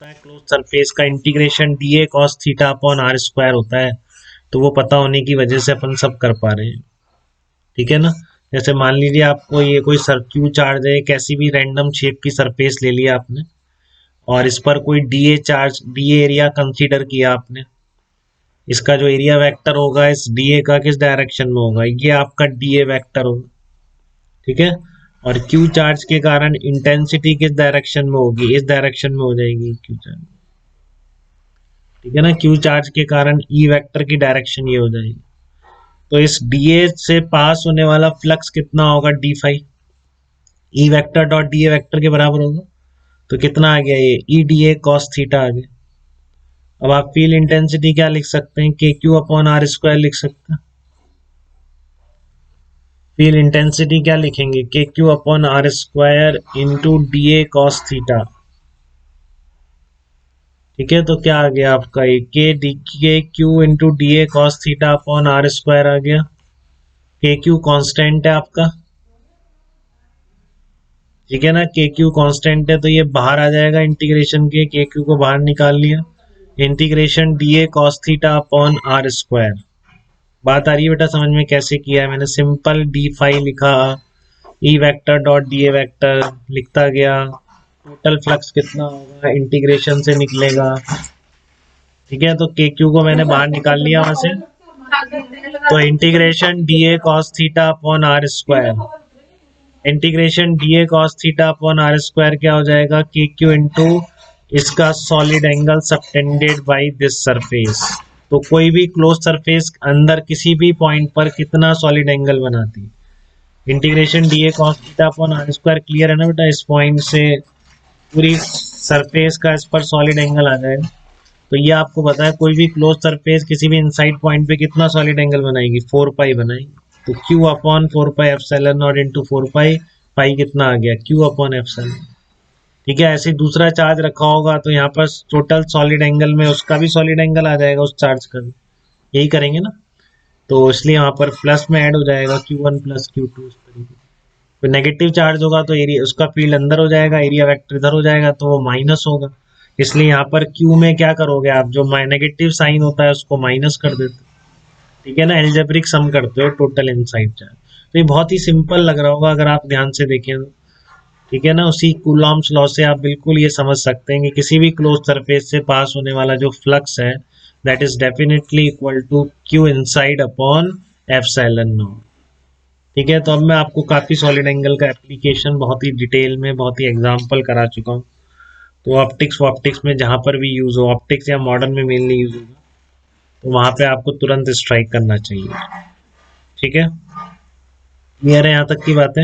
Close surface का integration D A cos theta upon are square होता है, तो वो पता होने की वजह से अपन सब कर पा रहे हैं। ठीक है ना। जैसे मान लीजिए आपको ये कोई क्यू चार्ज है, कैसी भी रैंडम शेप की सरफेस ले लिया आपने और इस पर कोई D A charge, D A area consider किया आपने। इसका जो एरिया वेक्टर होगा इस डी ए का किस डायरेक्शन में होगा, ये आपका डी ए वेक्टर होगा। ठीक है। और क्यू चार्ज के कारण इंटेंसिटी किस डायरेक्शन में होगी, इस डायरेक्शन में हो जाएगी क्यू चार्ज। ठीक है ना। क्यू चार्ज के कारण ई वेक्टर की डायरेक्शन ये हो जाएगी। तो इस डीए से पास होने वाला फ्लक्स कितना होगा, D phi. E vector dot D A vector के बराबर होगा। तो कितना आ गया, ये ई डी ए कॉस थीटा आ गया। अब आप फील्ड इंटेंसिटी क्या लिख सकते हैं, के क्यू अपॉन आर स्क्वायर लिख सकते हैं। फील्ड इंटेंसिटी क्या लिखेंगे, k q upon are square into d A cos theta. ठीक है। तो क्या आ गया आपका, ये k Q into d A cos theta upon are square आ गया। के क्यू कॉन्स्टेंट है आपका। ठीक है ना। के क्यू कॉन्स्टेंट है तो ये बाहर आ जाएगा इंटीग्रेशन के क्यू को बाहर निकाल लिया। Integration D A cos theta upon are square. बात आ रही है बेटा समझ में कैसे किया है मैंने, सिंपल डी फाई लिखा, ई vector dot D A vector लिखता गया, टोटल फ्लक्स कितना होगा इंटीग्रेशन से निकलेगा। ठीक है। तो के क्यू को मैंने बाहर निकाल लिया वहां से, तो integration D A cos theta upon are square, integration D A cos theta upon are square क्या हो जाएगा, के क्यू इंटू इसका solid angle subtended by this surface. तो कोई भी क्लोज सरफेस अंदर किसी भी पॉइंट पर कितना सॉलिड एंगल बनाती है, integration D A cos theta upon are square. Clear है ना बेटा, इस पॉइंट से पूरी सरफेस का इस पर सॉलिड एंगल आ जाएगा। तो ये आपको पता है कोई भी क्लोज सरफेस किसी भी इनसाइड पॉइंट पे कितना सॉलिड एंगल बनाएगी, 4 पाई बनाएगी। तो Q upon 4 pi epsilon not into 4 पाई, पाई कितना आ गया, Q अपॉन एप्सिलॉन। ठीक है। ऐसे दूसरा चार्ज रखा होगा तो यहाँ पर टोटल सॉलिड एंगल में उसका भी सॉलिड एंगल आ जाएगा, उस चार्ज का भी। यही करेंगे ना, तो इसलिए यहाँ पर प्लस में ऐड हो जाएगा Q1 प्लस Q2 इस तरीके। तो नेगेटिव चार्ज होगा तो एरिया उसका फील्ड अंदर हो जाएगा, एरिया वेक्टर इधर हो जाएगा तो वो माइनस होगा। इसलिए यहाँ पर Q में क्या करोगे आप, जो नेगेटिव साइन होता है उसको माइनस कर देते। ठीक है ना। एल्जेब्रिक सम करते हो टोटल इनसाइड चार्ज। तो ये बहुत ही सिंपल लग रहा होगा अगर आप ध्यान से देखें तो। ठीक है ना। उसी कूलॉम्स लॉ से आप बिल्कुल ये समझ सकते हैं कि किसी भी क्लोज सरफेस से पास होने वाला जो फ्लक्स है that is definitely equal to Q inside upon epsilon naught. ठीक है। तो अब मैं आपको काफी सॉलिड एंगल का एप्लीकेशन बहुत ही डिटेल में, बहुत ही एग्जाम्पल करा चुका हूँ। तो ऑप्टिक्स में जहां पर भी यूज हो, ऑप्टिक्स या मॉडर्न में मेनली यूज होगा, तो वहां पे आपको तुरंत स्ट्राइक करना चाहिए। ठीक है। क्लियर है यहाँ तक की बातें।